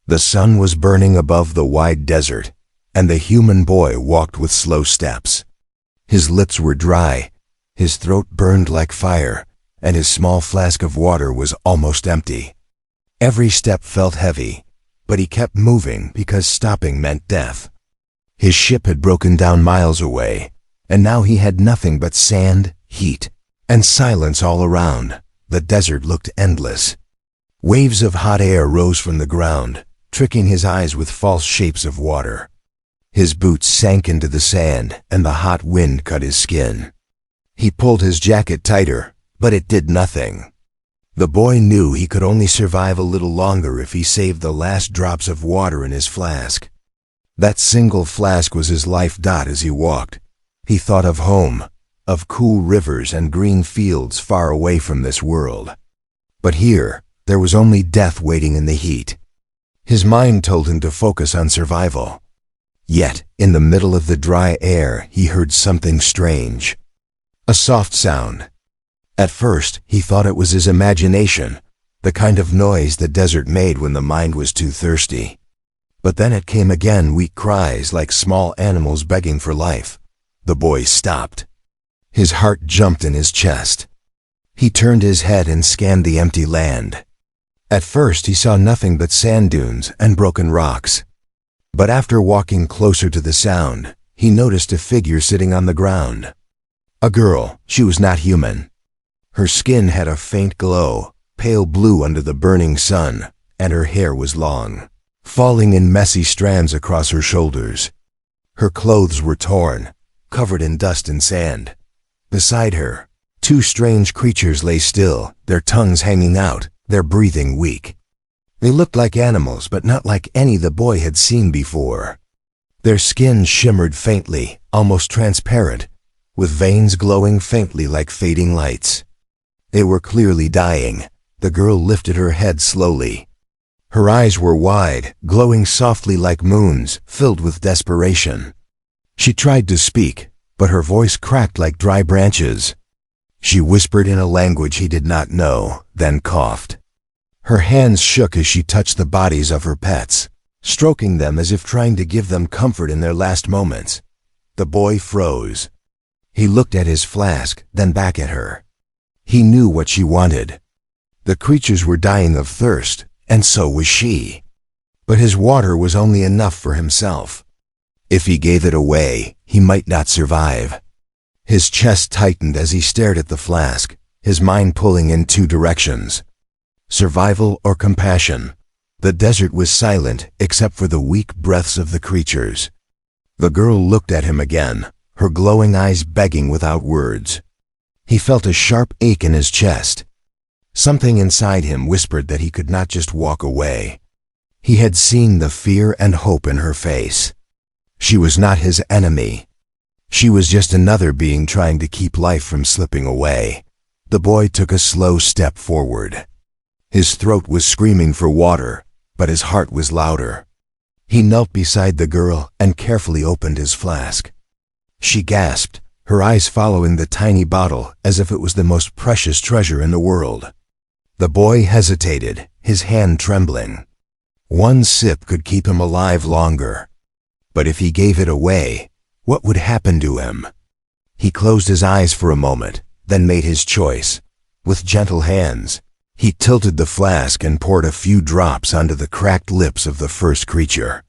The sun was burning above the wide desert, and the human boy walked with slow steps. His lips were dry, his throat burned like fire, and his small flask of water was almost empty. Every step felt heavy, but he kept moving because stopping meant death. His ship had broken down miles away, and now he had nothing but sand, heat, and silence all around. The desert looked endless. Waves of hot air rose from the ground, tricking his eyes with false shapes of water. His boots sank into the sand, and the hot wind cut his skin. He pulled his jacket tighter, but it did nothing. The boy knew he could only survive a little longer if he saved the last drops of water in his flask. That single flask was his life. As he walked, he thought of home, of cool rivers and green fields far away from this world. But here, there was only death waiting in the heat. His mind told him to focus on survival. Yet, in the middle of the dry air, he heard something strange. A soft sound. At first, he thought it was his imagination, the kind of noise the desert made when the mind was too thirsty. But then it came again, weak cries like small animals begging for life. The boy stopped. His heart jumped in his chest. He turned his head and scanned the empty land. At first, he saw nothing but sand dunes and broken rocks. But after walking closer to the sound, he noticed a figure sitting on the ground. A girl. She was not human. Her skin had a faint glow, pale blue under the burning sun, and her hair was long, falling in messy strands across her shoulders. Her clothes were torn, covered in dust and sand. Beside her, two strange creatures lay still, their tongues hanging out, their breathing weak. They looked like animals, but not like any the boy had seen before. Their skin shimmered faintly, almost transparent, with veins glowing faintly like fading lights. They were clearly dying. The girl lifted her head slowly. Her eyes were wide, glowing softly like moons, filled with desperation. She tried to speak, but her voice cracked like dry branches. She whispered in a language he did not know, then coughed. Her hands shook as she touched the bodies of her pets, stroking them as if trying to give them comfort in their last moments. The boy froze. He looked at his flask, then back at her. He knew what she wanted. The creatures were dying of thirst, and so was she. But his water was only enough for himself. If he gave it away, he might not survive. His chest tightened as he stared at the flask, his mind pulling in two directions. Survival or compassion. The desert was silent except for the weak breaths of the creatures. The girl looked at him again, her glowing eyes begging without words. He felt a sharp ache in his chest. Something inside him whispered that he could not just walk away. He had seen the fear and hope in her face. She was not his enemy. She was just another being trying to keep life from slipping away. The boy took a slow step forward. His throat was screaming for water, but his heart was louder. He knelt beside the girl and carefully opened his flask. She gasped, her eyes following the tiny bottle as if it was the most precious treasure in the world. The boy hesitated, his hand trembling. One sip could keep him alive longer. But if he gave it away, what would happen to him? He closed his eyes for a moment, then made his choice. With gentle hands, he tilted the flask and poured a few drops onto the cracked lips of the first creature.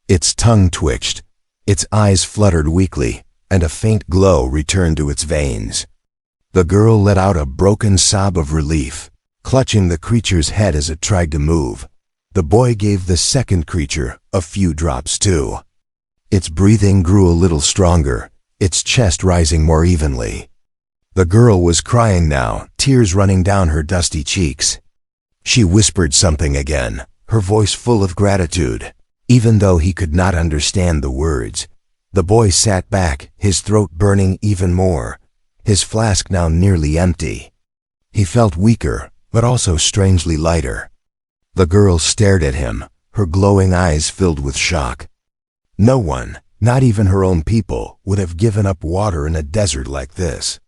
Its tongue twitched, its eyes fluttered weakly, and a faint glow returned to its veins. The girl let out a broken sob of relief, clutching the creature's head as it tried to move. The boy gave the second creature a few drops too. Its breathing grew a little stronger, its chest rising more evenly. The girl was crying now, tears running down her dusty cheeks. She whispered something again, her voice full of gratitude. Even though he could not understand the words, the boy sat back, his throat burning even more, his flask now nearly empty. He felt weaker, but also strangely lighter. The girl stared at him, her glowing eyes filled with shock. No one, not even her own people, would have given up water in a desert like this.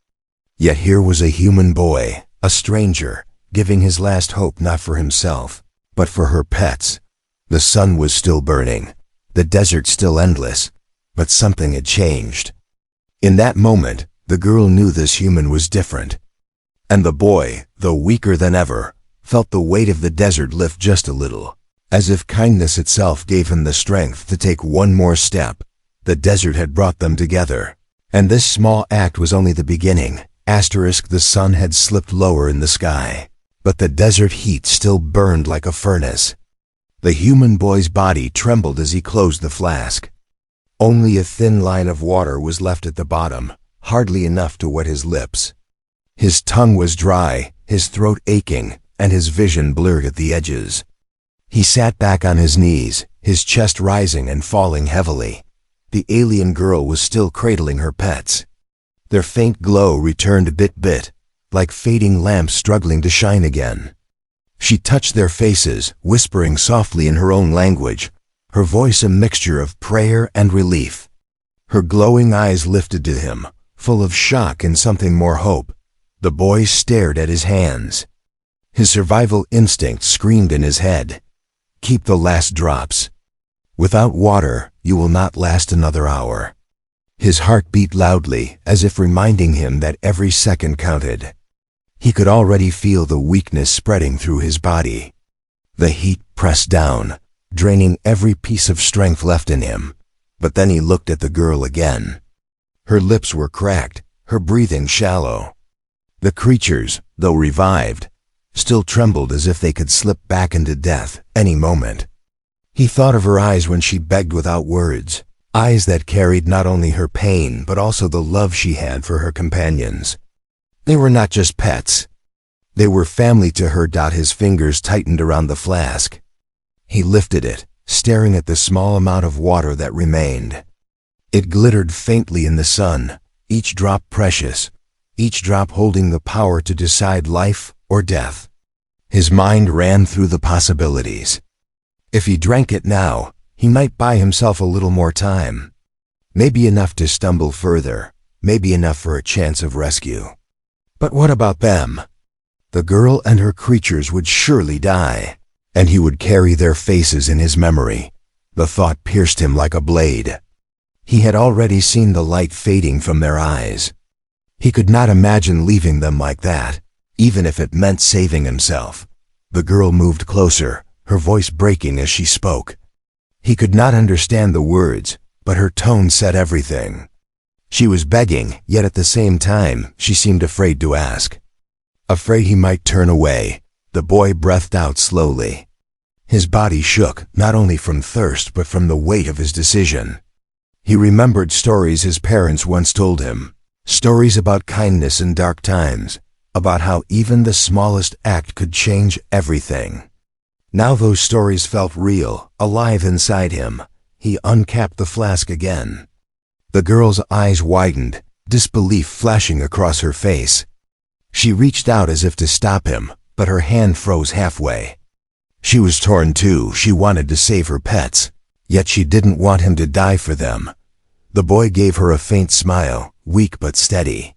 Yet here was a human boy, a stranger, giving his last hope not for himself, but for her pets. The sun was still burning, the desert still endless, but something had changed. In that moment, the girl knew this human was different. And the boy, though weaker than ever, felt the weight of the desert lift just a little, as if kindness itself gave him the strength to take one more step. The desert had brought them together, and this small act was only the beginning. The sun had slipped lower in the sky, but the desert heat still burned like a furnace. The human boy's body trembled as he closed the flask. Only a thin line of water was left at the bottom, hardly enough to wet his lips. His tongue was dry, his throat aching, and his vision blurred at the edges. He sat back on his knees, his chest rising and falling heavily. The alien girl was still cradling her pets. Their faint glow returned bit, like fading lamps struggling to shine again. She touched their faces, whispering softly in her own language, her voice a mixture of prayer and relief. Her glowing eyes lifted to him, full of shock and something more hope. The boy stared at his hands. His survival instinct screamed in his head. Keep the last drops. Without water, you will not last another hour. His heart beat loudly, as if reminding him that every second counted. He could already feel the weakness spreading through his body. The heat pressed down, draining every piece of strength left in him. But then he looked at the girl again. Her lips were cracked, her breathing shallow. The creatures, though revived, still trembled as if they could slip back into death any moment. He thought of her eyes when she begged without words, eyes that carried not only her pain but also the love she had for her companions. They were not just pets. They were family to her. His fingers tightened around the flask. He lifted it, staring at the small amount of water that remained. It glittered faintly in the sun, each drop precious, each drop holding the power to decide life or death. His mind ran through the possibilities. If he drank it now, he might buy himself a little more time. Maybe enough to stumble further, maybe enough for a chance of rescue. But what about them? The girl and her creatures would surely die, and he would carry their faces in his memory. The thought pierced him like a blade. He had already seen the light fading from their eyes. He could not imagine leaving them like that, even if it meant saving himself. The girl moved closer, her voice breaking as she spoke. He could not understand the words, but her tone said everything. She was begging, yet at the same time, she seemed afraid to ask. Afraid he might turn away, the boy breathed out slowly. His body shook, not only from thirst but from the weight of his decision. He remembered stories his parents once told him, stories about kindness in dark times, about how even the smallest act could change everything. Now those stories felt real, alive inside him. He uncapped the flask again. The girl's eyes widened, disbelief flashing across her face. She reached out as if to stop him, but her hand froze halfway. She was torn too. She wanted to save her pets, yet she didn't want him to die for them. The boy gave her a faint smile, weak but steady.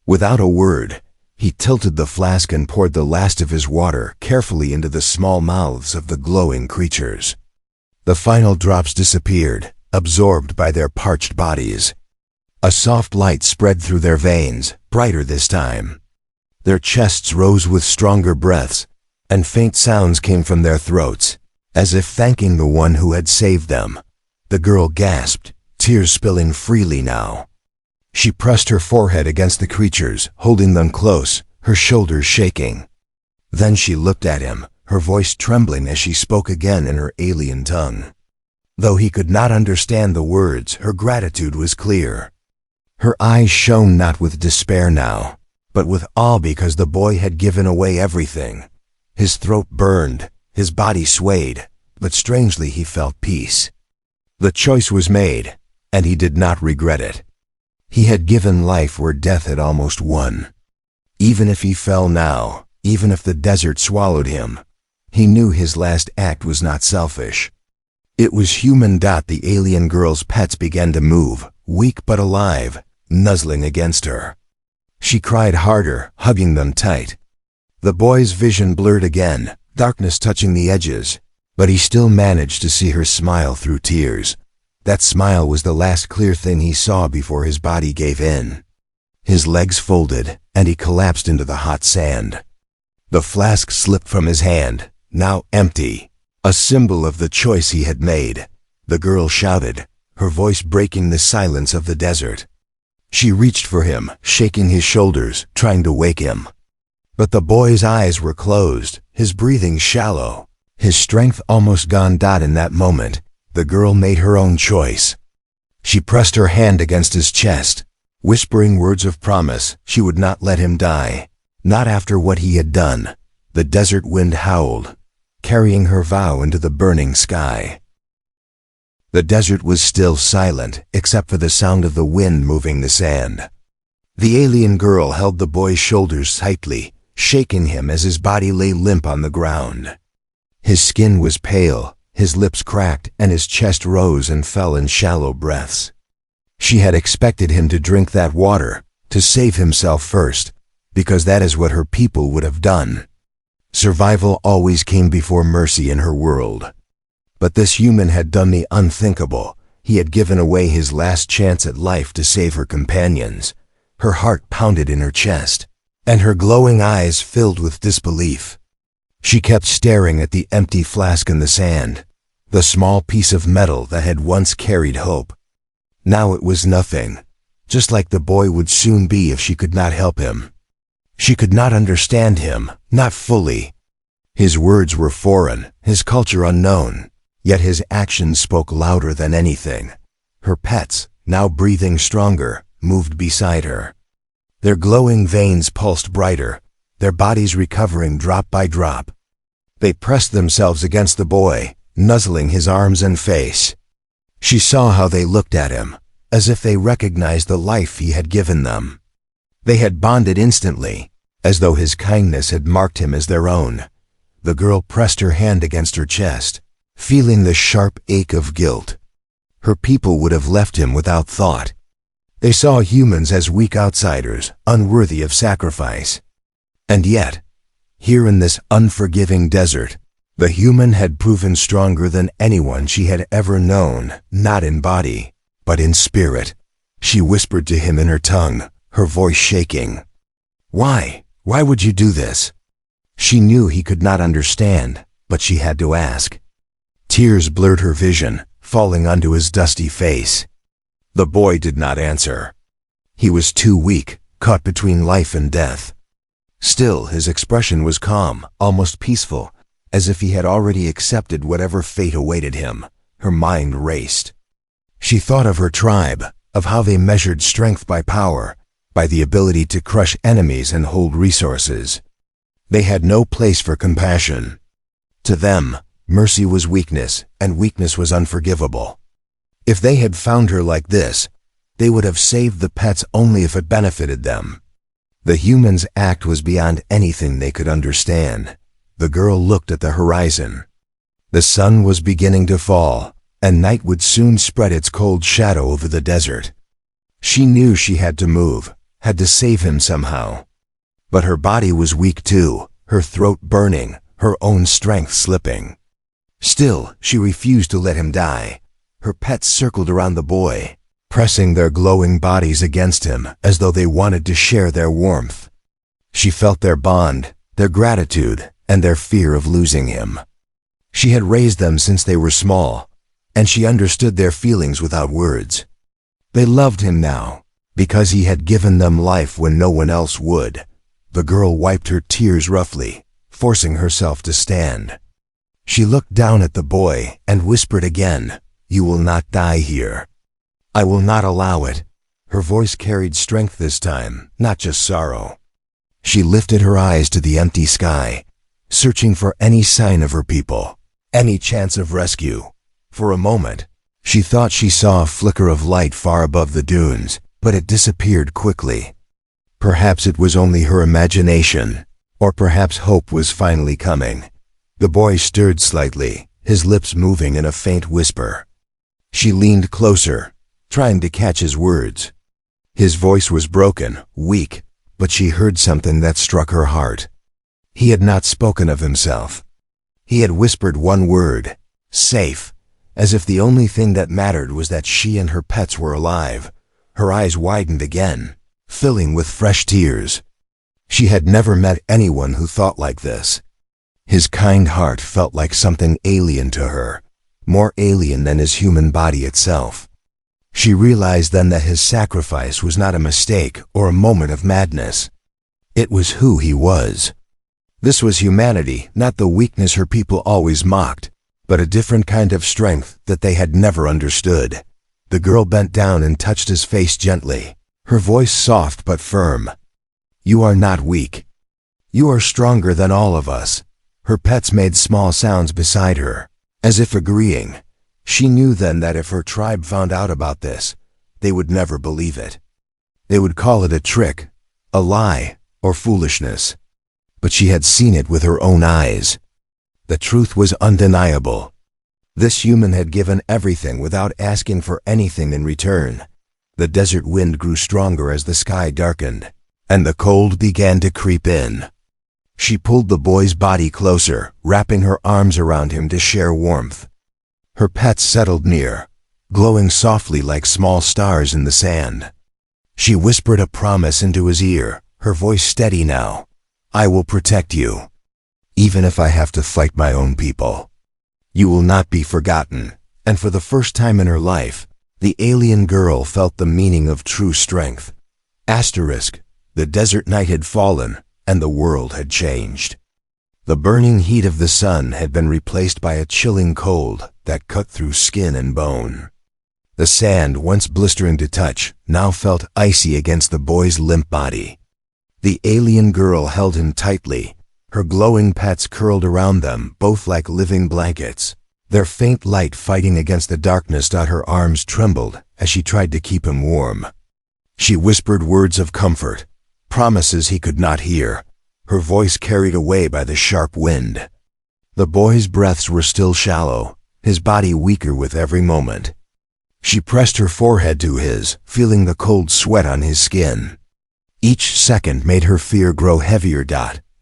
Without a word, he tilted the flask and poured the last of his water carefully into the small mouths of the glowing creatures. The final drops disappeared, absorbed by their parched bodies. A soft light spread through their veins, brighter this time. Their chests rose with stronger breaths, and faint sounds came from their throats, as if thanking the one who had saved them. The girl gasped, tears spilling freely now. She pressed her forehead against the creatures, holding them close, her shoulders shaking. Then she looked at him, her voice trembling as she spoke again in her alien tongue. Though he could not understand the words, her gratitude was clear. Her eyes shone not with despair now, but with awe because the boy had given away everything. His throat burned, his body swayed, but strangely he felt peace. The choice was made, and he did not regret it. He had given life where death had almost won. Even if he fell now, even if the desert swallowed him, he knew his last act was not selfish. It was human. The alien girl's pets began to move, weak but alive, nuzzling against her. She cried harder, hugging them tight. The boy's vision blurred again, darkness touching the edges. But he still managed to see her smile through tears. That smile was the last clear thing he saw before his body gave in. His legs folded, and he collapsed into the hot sand. The flask slipped from his hand, now empty, a symbol of the choice he had made. The girl shouted, her voice breaking the silence of the desert. She reached for him, shaking his shoulders, trying to wake him. But the boy's eyes were closed, his breathing shallow, his strength almost gone. In that moment, the girl made her own choice. She pressed her hand against his chest, whispering words of promise. She would not let him die, not after what he had done. The desert wind howled, carrying her vow into the burning sky. The desert was still silent, except for the sound of the wind moving the sand. The alien girl held the boy's shoulders tightly, shaking him as his body lay limp on the ground. His skin was pale, his lips cracked, and his chest rose and fell in shallow breaths. She had expected him to drink that water, to save himself first, because that is what her people would have done. Survival always came before mercy in her world. But this human had done the unthinkable. He had given away his last chance at life to save her companions. Her heart pounded in her chest, and her glowing eyes filled with disbelief. She kept staring at the empty flask in the sand, the small piece of metal that had once carried hope. Now it was nothing, just like the boy would soon be if she could not help him. She could not understand him, not fully. His words were foreign, his culture unknown, yet his actions spoke louder than anything. Her pets, now breathing stronger, moved beside her. Their glowing veins pulsed brighter, their bodies recovering drop by drop. They pressed themselves against the boy, nuzzling his arms and face. She saw how they looked at him, as if they recognized the life he had given them. They had bonded instantly, as though his kindness had marked him as their own. The girl pressed her hand against her chest, feeling the sharp ache of guilt. Her people would have left him without thought. They saw humans as weak outsiders, unworthy of sacrifice. And yet, here in this unforgiving desert, the human had proven stronger than anyone she had ever known, not in body, but in spirit. She whispered to him in her tongue, her voice shaking. Why? Why would you do this? She knew he could not understand, but she had to ask. Tears blurred her vision, falling onto his dusty face. The boy did not answer. He was too weak, caught between life and death. Still, his expression was calm, almost peaceful, as if he had already accepted whatever fate awaited him. Her mind raced. She thought of her tribe, of how they measured strength by power, by the ability to crush enemies and hold resources. They had no place for compassion. To them, mercy was weakness, and weakness was unforgivable. If they had found her like this, they would have saved the pets only if it benefited them. The human's act was beyond anything they could understand. The girl looked at the horizon. The sun was beginning to fall, and night would soon spread its cold shadow over the desert. She knew she had to move, had to save him somehow. But her body was weak too, her throat burning, her own strength slipping. Still, she refused to let him die. Her pets circled around the boy, pressing their glowing bodies against him as though they wanted to share their warmth. She felt their bond, their gratitude, and their fear of losing him. She had raised them since they were small, and she understood their feelings without words. They loved him now, because he had given them life when no one else would. The girl wiped her tears roughly, forcing herself to stand. She looked down at the boy and whispered again, "You will not die here. I will not allow it." Her voice carried strength this time, not just sorrow. She lifted her eyes to the empty sky, searching for any sign of her people, any chance of rescue. For a moment, she thought she saw a flicker of light far above the dunes, but it disappeared quickly. Perhaps it was only her imagination, or perhaps hope was finally coming. The boy stirred slightly, his lips moving in a faint whisper. She leaned closer, trying to catch his words. His voice was broken, weak, but she heard something that struck her heart. He had not spoken of himself. He had whispered one word, safe, as if the only thing that mattered was that she and her pets were alive. Her eyes widened again, filling with fresh tears. She had never met anyone who thought like this. His kind heart felt like something alien to her, more alien than his human body itself. She realized then that his sacrifice was not a mistake or a moment of madness. It was who he was. This was humanity, not the weakness her people always mocked, but a different kind of strength that they had never understood. The girl bent down and touched his face gently, her voice soft but firm. You are not weak. You are stronger than all of us. Her pets made small sounds beside her, as if agreeing. She knew then that if her tribe found out about this, they would never believe it. They would call it a trick, a lie, or foolishness. But she had seen it with her own eyes. The truth was undeniable. This human had given everything without asking for anything in return. The desert wind grew stronger as the sky darkened, and the cold began to creep in. She pulled the boy's body closer, wrapping her arms around him to share warmth. Her pets settled near, glowing softly like small stars in the sand. She whispered a promise into his ear, her voice steady now. I will protect you, even if I have to fight my own people. You will not be forgotten. And for the first time in her life, the alien girl felt the meaning of true strength. The desert night had fallen, and the world had changed. The burning heat of the sun had been replaced by a chilling cold that cut through skin and bone. The sand, once blistering to touch, now felt icy against the boy's limp body. The alien girl held him tightly, her glowing pets curled around them, both like living blankets. Their faint light fighting against the darkness. Her arms trembled as she tried to keep him warm. She whispered words of comfort, promises he could not hear, her voice carried away by the sharp wind. The boy's breaths were still shallow, his body weaker with every moment. She pressed her forehead to his, feeling the cold sweat on his skin. Each second made her fear grow heavier.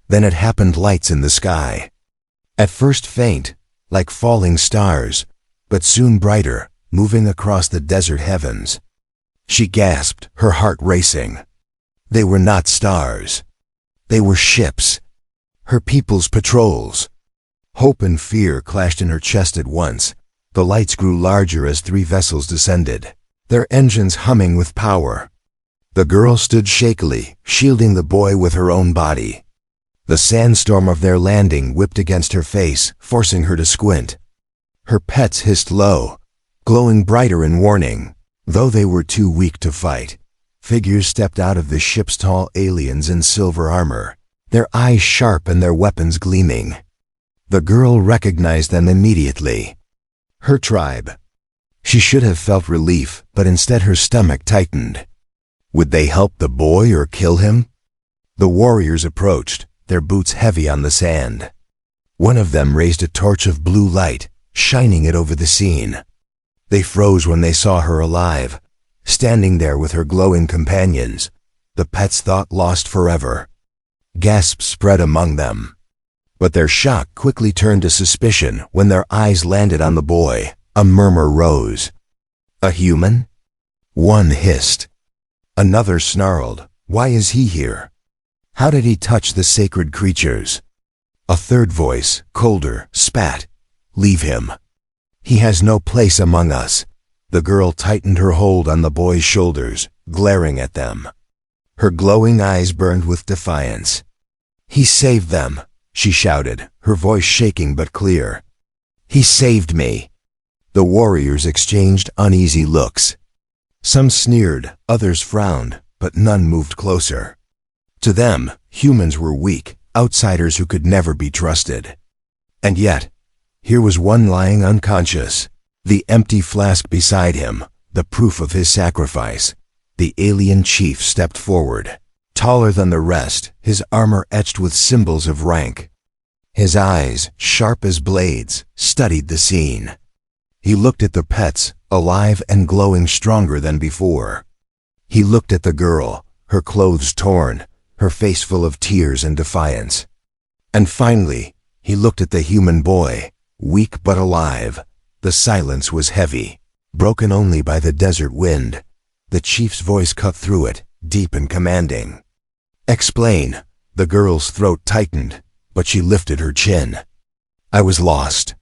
Then it happened. Lights in the sky. At first faint, like falling stars, but soon brighter, moving across the desert heavens. She gasped, her heart racing. They were not stars. They were ships. Her people's patrols. Hope and fear clashed in her chest at once. The lights grew larger as 3 vessels descended, their engines humming with power. The girl stood shakily, shielding the boy with her own body. The sandstorm of their landing whipped against her face, forcing her to squint. Her pets hissed low, glowing brighter in warning. Though they were too weak to fight, figures stepped out of the ship's tall aliens in silver armor, their eyes sharp and their weapons gleaming. The girl recognized them immediately. Her tribe. She should have felt relief, but instead her stomach tightened. Would they help the boy or kill him? The warriors approached, their boots heavy on the sand. One of them raised a torch of blue light, shining it over the scene. They froze when they saw her alive, standing there with her glowing companions, the pets thought lost forever. Gasps spread among them. But their shock quickly turned to suspicion when their eyes landed on the boy. A murmur rose. A human? One hissed. Another snarled, "Why is he here? How did he touch the sacred creatures?" A third voice, colder, spat, "Leave him. He has no place among us." The girl tightened her hold on the boy's shoulders, glaring at them. Her glowing eyes burned with defiance. "He saved them," she shouted, her voice shaking but clear. "He saved me." The warriors exchanged uneasy looks. Some sneered, others frowned, but none moved closer. To them, humans were weak, outsiders who could never be trusted. And yet, here was one lying unconscious, the empty flask beside him, the proof of his sacrifice. The alien chief stepped forward, taller than the rest, his armor etched with symbols of rank. His eyes, sharp as blades, studied the scene. He looked at the pets, alive and glowing stronger than before. He looked at the girl, her clothes torn, her face full of tears and defiance. And finally, He looked at the human boy, weak but alive. The silence was heavy, broken only by the desert wind. The chief's voice cut through it, deep and commanding. "Explain." The girl's throat tightened, but she lifted her chin. "I was lost.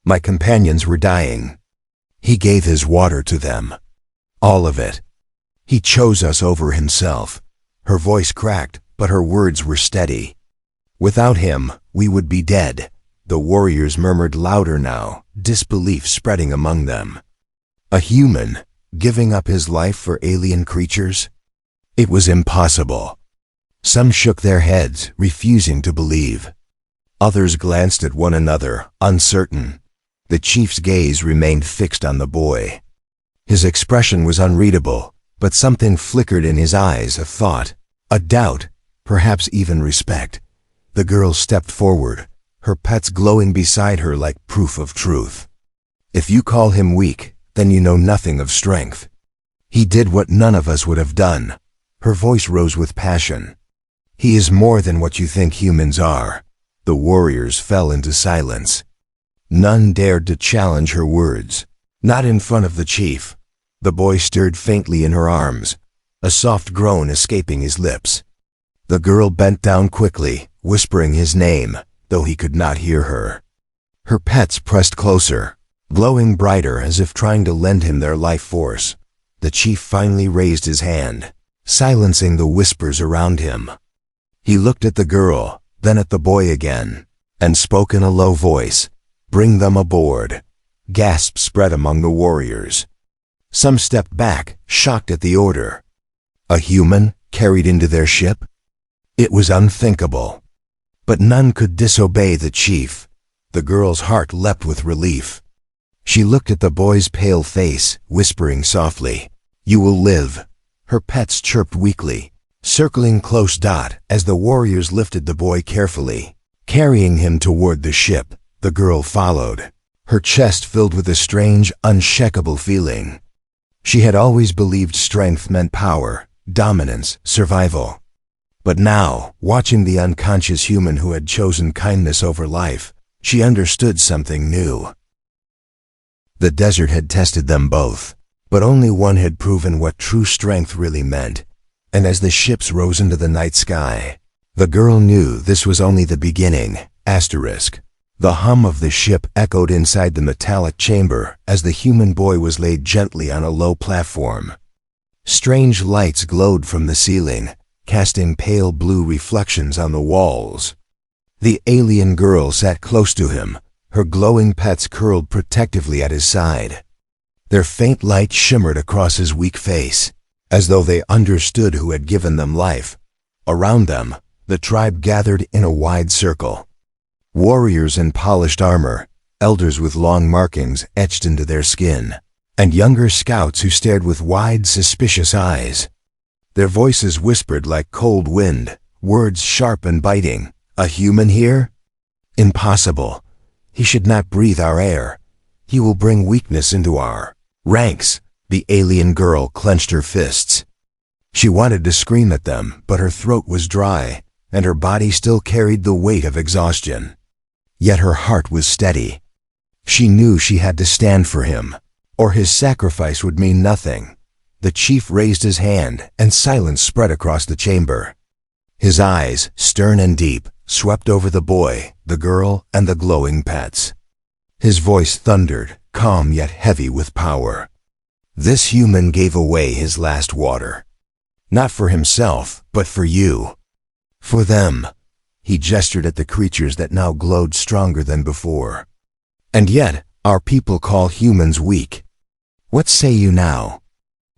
My companions were dying. He gave his water to them. All of it. He chose us over himself." Her voice cracked, but her words were steady. "Without him, we would be dead." The warriors murmured louder now, disbelief spreading among them. A human, giving up his life for alien creatures? It was impossible. Some shook their heads, refusing to believe. Others glanced at one another, uncertain. The chief's gaze remained fixed on the boy. His expression was unreadable, but something flickered in his eyes, a thought, a doubt, perhaps even respect. The girl stepped forward, her pets glowing beside her like proof of truth. "If you call him weak, then you know nothing of strength. He did what none of us would have done." Her voice rose with passion. "He is more than what you think humans are." The warriors fell into silence. None dared to challenge her words, not in front of the chief. The boy stirred faintly in her arms, a soft groan escaping his lips. The girl bent down quickly, whispering his name, though he could not hear her. Her pets pressed closer, glowing brighter as if trying to lend him their life force. The chief finally raised his hand, silencing the whispers around him. He looked at the girl, then at the boy again, and spoke in a low voice, "Bring them aboard." Gasps spread among the warriors. Some stepped back, shocked at the order. A human carried into their ship? It was unthinkable. But none could disobey the chief. The girl's heart leapt with relief. She looked at the boy's pale face, whispering softly, "You will live." Her pets chirped weakly, circling close. As the warriors lifted the boy carefully, carrying him toward the ship, the girl followed, her chest filled with a strange, unshakable feeling. She had always believed strength meant power, dominance, survival. But now, watching the unconscious human who had chosen kindness over life, she understood something new. The desert had tested them both, but only one had proven what true strength really meant. And as the ships rose into the night sky, the girl knew this was only the beginning. The hum of the ship echoed inside the metallic chamber as the human boy was laid gently on a low platform. Strange lights glowed from the ceiling, casting pale blue reflections on the walls. The alien girl sat close to him, her glowing pets curled protectively at his side. Their faint light shimmered across his weak face, as though they understood who had given them life. Around them, the tribe gathered in a wide circle. Warriors in polished armor, elders with long markings etched into their skin, and younger scouts who stared with wide, suspicious eyes. Their voices whispered like cold wind, words sharp and biting. "A human here? Impossible. He should not breathe our air. He will bring weakness into our ranks." The alien girl clenched her fists. She wanted to scream at them, but her throat was dry, and her body still carried the weight of exhaustion. Yet her heart was steady. She knew she had to stand for him, or his sacrifice would mean nothing. The chief raised his hand, and silence spread across the chamber. His eyes, stern and deep, swept over the boy, the girl, and the glowing pets. His voice thundered, calm yet heavy with power. "This human gave away his last water. Not for himself, but for you. For them." He gestured at the creatures that now glowed stronger than before. "And yet, our people call humans weak. What say you now?"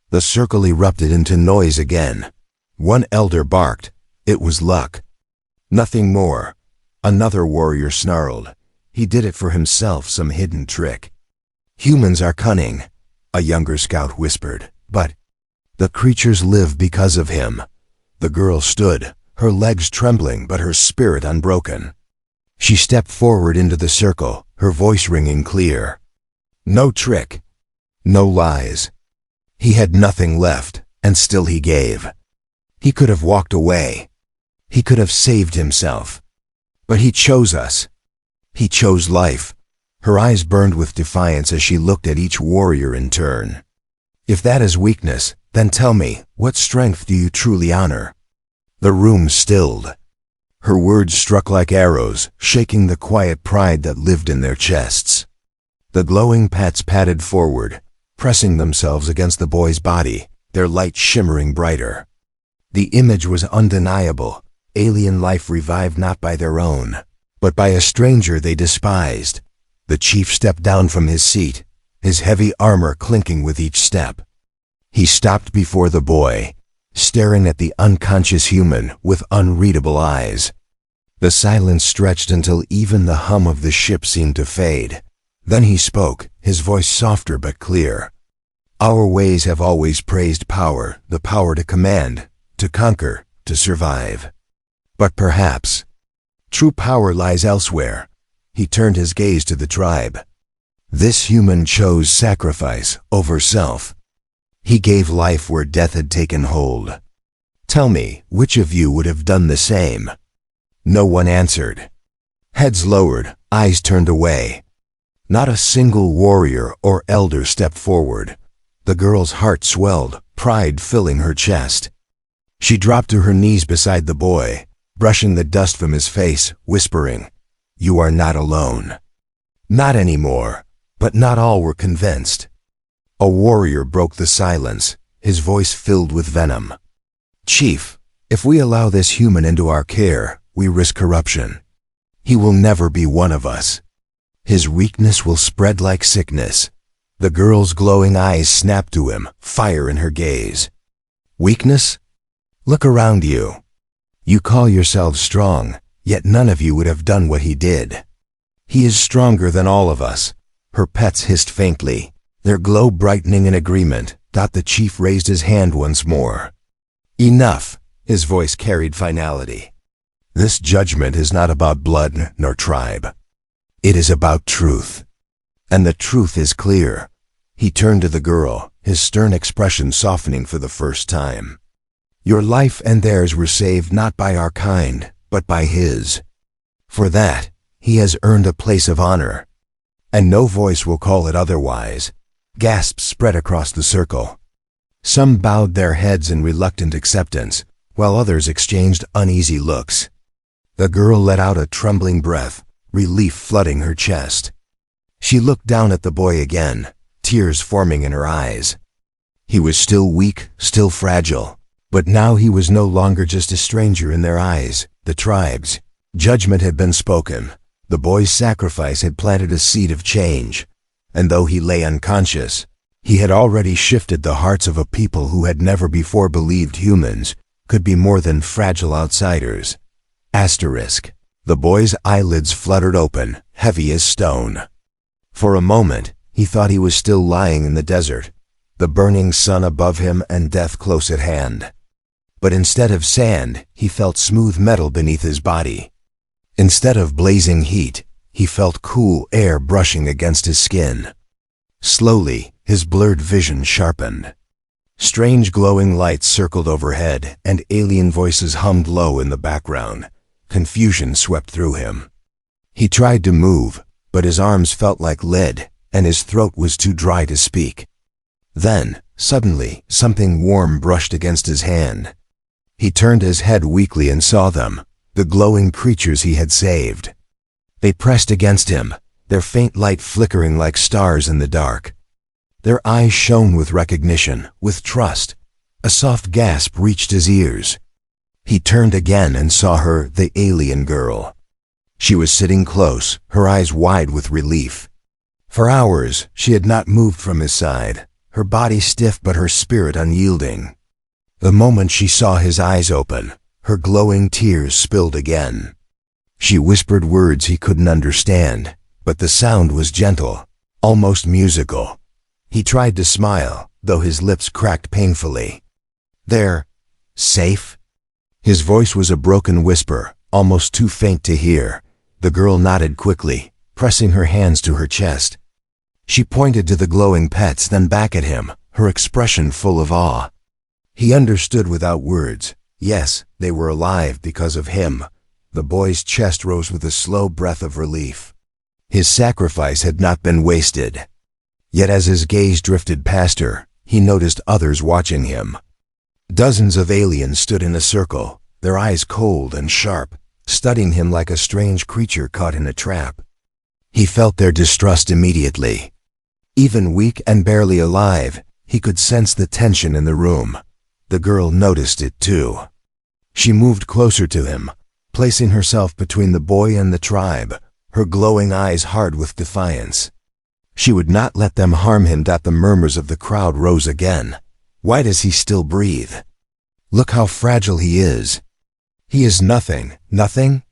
The circle erupted into noise again. One elder barked. It was luck. Nothing more. Another warrior snarled. He did it for himself, some hidden trick. "Humans are cunning," a younger scout whispered, "but the creatures live because of him." The girl stood, her legs trembling but her spirit unbroken. She stepped forward into the circle, her voice ringing clear. "No trick. No lies. He had nothing left, and still he gave. He could have walked away. He could have saved himself. But he chose us. He chose life. Her eyes burned with defiance as she looked at each warrior in turn. If that is weakness, then tell me, what strength do you truly honor? The room stilled. Her words struck like arrows, shaking the quiet pride that lived in their chests. The glowing pets padded forward, pressing themselves against the boy's body, their light shimmering brighter. The image was undeniable, alien life revived not by their own, but by a stranger they despised. The chief stepped down from his seat, his heavy armor clinking with each step. He stopped before the boy, staring at the unconscious human with unreadable eyes. The silence stretched until even the hum of the ship seemed to fade. Then he spoke, his voice softer but clear. Our ways have always praised power, the power to command, to conquer, to survive. But perhaps true power lies elsewhere. He turned his gaze to the tribe. This human chose sacrifice over self. He gave life where death had taken hold. Tell me, which of you would have done the same? No one answered. Heads lowered, eyes turned away. Not a single warrior or elder stepped forward. The girl's heart swelled, pride filling her chest. She dropped to her knees beside the boy, brushing the dust from his face, whispering, "You are not alone." Not anymore, but not all were convinced. A warrior broke the silence, his voice filled with venom. "Chief, if we allow this human into our care, we risk corruption. He will never be one of us. His weakness will spread like sickness." The girl's glowing eyes snapped to him, fire in her gaze. "Weakness? Look around you. You call yourselves strong, yet none of you would have done what he did. He is stronger than all of us." Her pets hissed faintly, their glow brightening in agreement. The chief raised his hand once more. "Enough," his voice carried finality. "This judgment is not about blood nor tribe. It is about truth. And the truth is clear." He turned to the girl, his stern expression softening for the first time. "Your life and theirs were saved not by our kind, but by his. For that, he has earned a place of honor. And no voice will call it otherwise." Gasps spread across the circle. Some bowed their heads in reluctant acceptance, while others exchanged uneasy looks. The girl let out a trembling breath, relief flooding her chest. She looked down at the boy again, tears forming in her eyes. He was still weak, still fragile, but now he was no longer just a stranger in their eyes, the tribe's. Judgment had been spoken. The boy's sacrifice had planted a seed of change, and though he lay unconscious, he had already shifted the hearts of a people who had never before believed humans could be more than fragile outsiders. Asterisk. The boy's eyelids fluttered open, heavy as stone. For a moment, he thought he was still lying in the desert, the burning sun above him and death close at hand. But instead of sand, he felt smooth metal beneath his body. Instead of blazing heat, he felt cool air brushing against his skin. Slowly, his blurred vision sharpened. Strange glowing lights circled overhead, and alien voices hummed low in the background. Confusion swept through him. He tried to move, but his arms felt like lead, and his throat was too dry to speak. Then, suddenly, something warm brushed against his hand. He turned his head weakly and saw them, the glowing creatures he had saved. They pressed against him, their faint light flickering like stars in the dark. Their eyes shone with recognition, with trust. A soft gasp reached his ears. He turned again and saw her, the alien girl. She was sitting close, her eyes wide with relief. For hours, she had not moved from his side, her body stiff but her spirit unyielding. The moment she saw his eyes open, her glowing tears spilled again. She whispered words he couldn't understand, but the sound was gentle, almost musical. He tried to smile, though his lips cracked painfully. "They're safe?" His voice was a broken whisper, almost too faint to hear. The girl nodded quickly, pressing her hands to her chest. She pointed to the glowing pets, then back at him, her expression full of awe. He understood without words. Yes, they were alive because of him. The boy's chest rose with a slow breath of relief. His sacrifice had not been wasted. Yet as his gaze drifted past her, he noticed others watching him. Dozens of aliens stood in a circle, their eyes cold and sharp, studying him like a strange creature caught in a trap. He felt their distrust immediately. Even weak and barely alive, he could sense the tension in the room. The girl noticed it too. She moved closer to him, placing herself between the boy and the tribe, her glowing eyes hard with defiance. She would not let them harm him. The murmurs of the crowd rose again. Why does he still breathe? Look how fragile he is. He is nothing, nothing?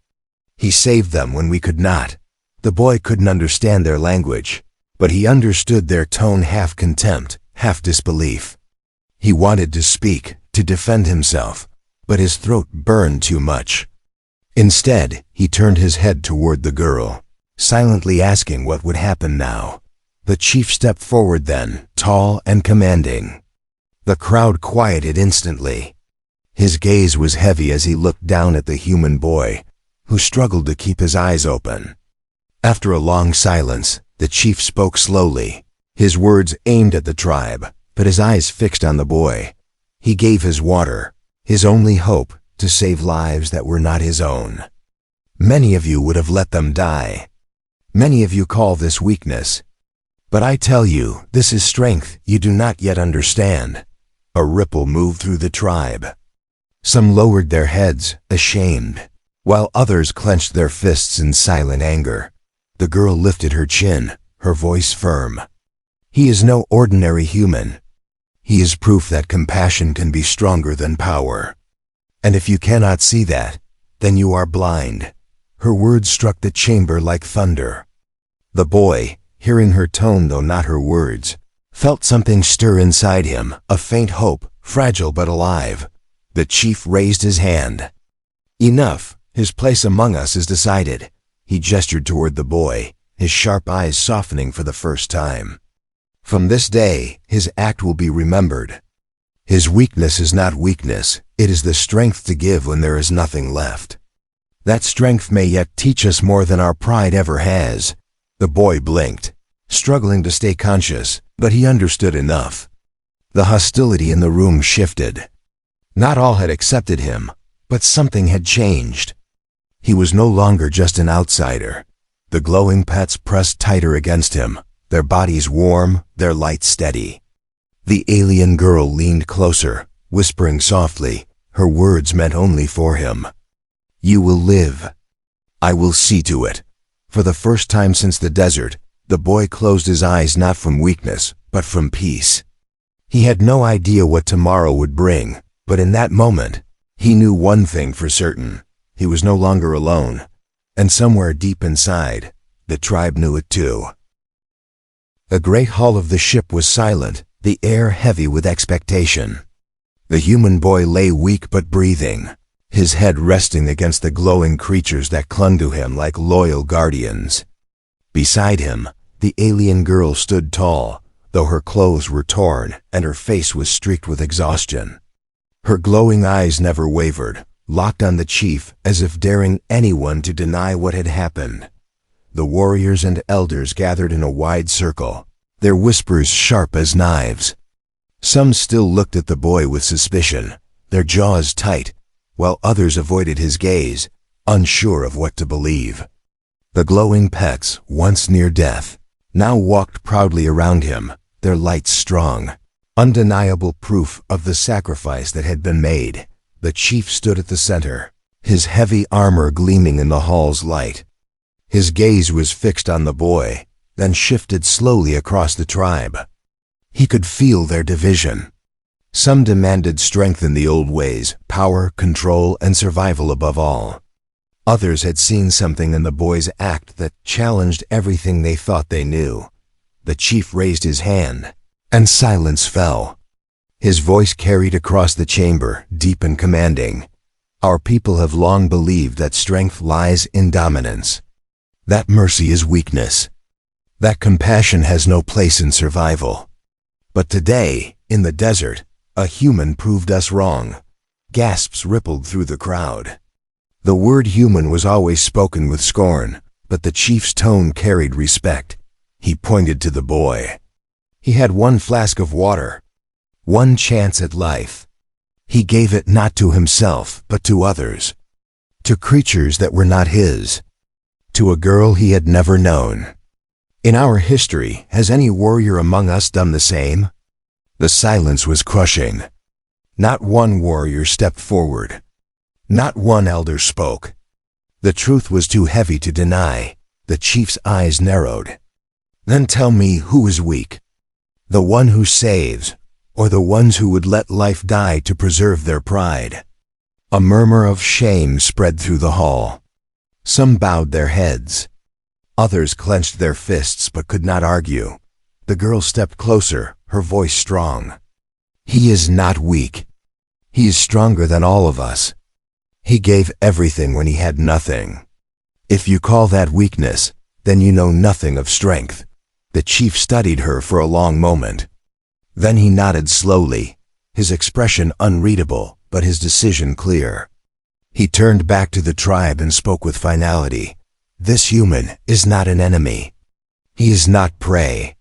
He saved them when we could not. The boy couldn't understand their language, but he understood their tone, half contempt, half disbelief. He wanted to speak, to defend himself, but his throat burned too much. Instead, he turned his head toward the girl, silently asking what would happen now. The chief stepped forward then, tall and commanding. The crowd quieted instantly. His gaze was heavy as he looked down at the human boy, who struggled to keep his eyes open. After a long silence, the chief spoke slowly, his words aimed at the tribe, but his eyes fixed on the boy. He gave his water, his only hope, to save lives that were not his own. Many of you would have let them die. Many of you call this weakness. But I tell you, this is strength you do not yet understand. A ripple moved through the tribe. Some lowered their heads, ashamed, while others clenched their fists in silent anger. The girl lifted her chin, her voice firm. He is no ordinary human. He is proof that compassion can be stronger than power. And if you cannot see that, then you are blind. Her words struck the chamber like thunder. The boy, hearing her tone though not her words, felt something stir inside him, a faint hope, fragile but alive. The chief raised his hand. Enough, his place among us is decided. He gestured toward the boy, his sharp eyes softening for the first time. From this day, his act will be remembered. His weakness is not weakness, it is the strength to give when there is nothing left. That strength may yet teach us more than our pride ever has. The boy blinked, struggling to stay conscious, but he understood enough. The hostility in the room shifted. Not all had accepted him, but something had changed. He was no longer just an outsider. The glowing pets pressed tighter against him, their bodies warm, their light steady. The alien girl leaned closer, whispering softly, her words meant only for him. You will live. I will see to it. For the first time since the desert, the boy closed his eyes not from weakness, but from peace. He had no idea what tomorrow would bring, but in that moment, he knew one thing for certain. He was no longer alone, and somewhere deep inside, the tribe knew it too. The great hull of the ship was silent, the air heavy with expectation. The human boy lay weak but breathing, his head resting against the glowing creatures that clung to him like loyal guardians. Beside him, the alien girl stood tall, though her clothes were torn and her face was streaked with exhaustion. Her glowing eyes never wavered, locked on the chief as if daring anyone to deny what had happened. The warriors and elders gathered in a wide circle, their whispers sharp as knives. Some still looked at the boy with suspicion, their jaws tight, while others avoided his gaze, unsure of what to believe. The glowing pets, once near death, now walked proudly around him, their lights strong, undeniable proof of the sacrifice that had been made. The chief stood at the center, his heavy armor gleaming in the hall's light. His gaze was fixed on the boy, then shifted slowly across the tribe. He could feel their division. Some demanded strength in the old ways, power, control, and survival above all. Others had seen something in the boy's act that challenged everything they thought they knew. The chief raised his hand, and silence fell. His voice carried across the chamber, deep and commanding. Our people have long believed that strength lies in dominance, that mercy is weakness, that compassion has no place in survival. But today, in the desert, a human proved us wrong. Gasps rippled through the crowd. The word human was always spoken with scorn, but the chief's tone carried respect. He pointed to the boy. He had one flask of water, one chance at life. He gave it not to himself, but to others, to creatures that were not his, to a girl he had never known. In our history, has any warrior among us done the same? The silence was crushing. Not one warrior stepped forward. Not one elder spoke. The truth was too heavy to deny. The chief's eyes narrowed. Then tell me, who is weak? The one who saves, or the ones who would let life die to preserve their pride? A murmur of shame spread through the hall. Some bowed their heads. Others clenched their fists but could not argue. The girl stepped closer, her voice strong. He is not weak. He is stronger than all of us. He gave everything when he had nothing. If you call that weakness, then you know nothing of strength. The chief studied her for a long moment. Then he nodded slowly, his expression unreadable, but his decision clear. He turned back to the tribe and spoke with finality. This human is not an enemy. He is not prey.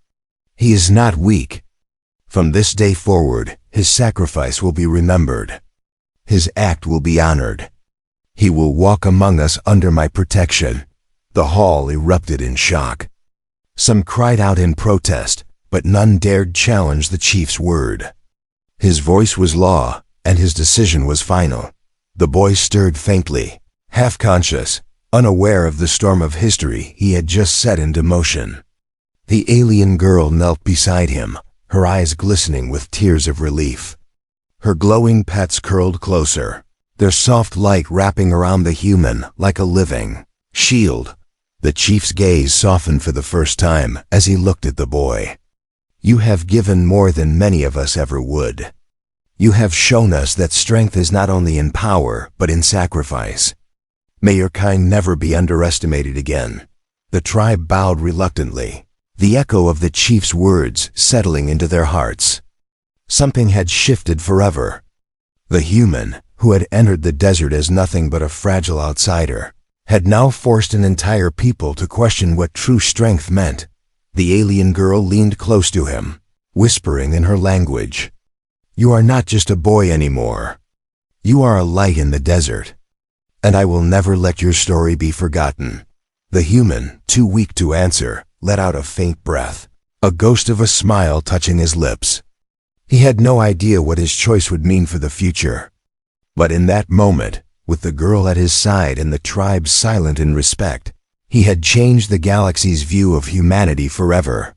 He is not weak. From this day forward, his sacrifice will be remembered. His act will be honored. He will walk among us under my protection. The hall erupted in shock. Some cried out in protest, but none dared challenge the chief's word. His voice was law, and his decision was final. The boy stirred faintly, half-conscious, unaware of the storm of history he had just set into motion. The alien girl knelt beside him, her eyes glistening with tears of relief. Her glowing pets curled closer, their soft light wrapping around the human like a living shield. The chief's gaze softened for the first time as he looked at the boy. You have given more than many of us ever would. You have shown us that strength is not only in power, but in sacrifice. May your kind never be underestimated again. The tribe bowed reluctantly, the echo of the chief's words settling into their hearts. Something had shifted forever. The human, who had entered the desert as nothing but a fragile outsider, had now forced an entire people to question what true strength meant. The alien girl leaned close to him, whispering in her language. You are not just a boy anymore. You are a light in the desert. And I will never let your story be forgotten. The human, too weak to answer, let out a faint breath, a ghost of a smile touching his lips. He had no idea what his choice would mean for the future. But in that moment, with the girl at his side and the tribe silent in respect, he had changed the galaxy's view of humanity forever.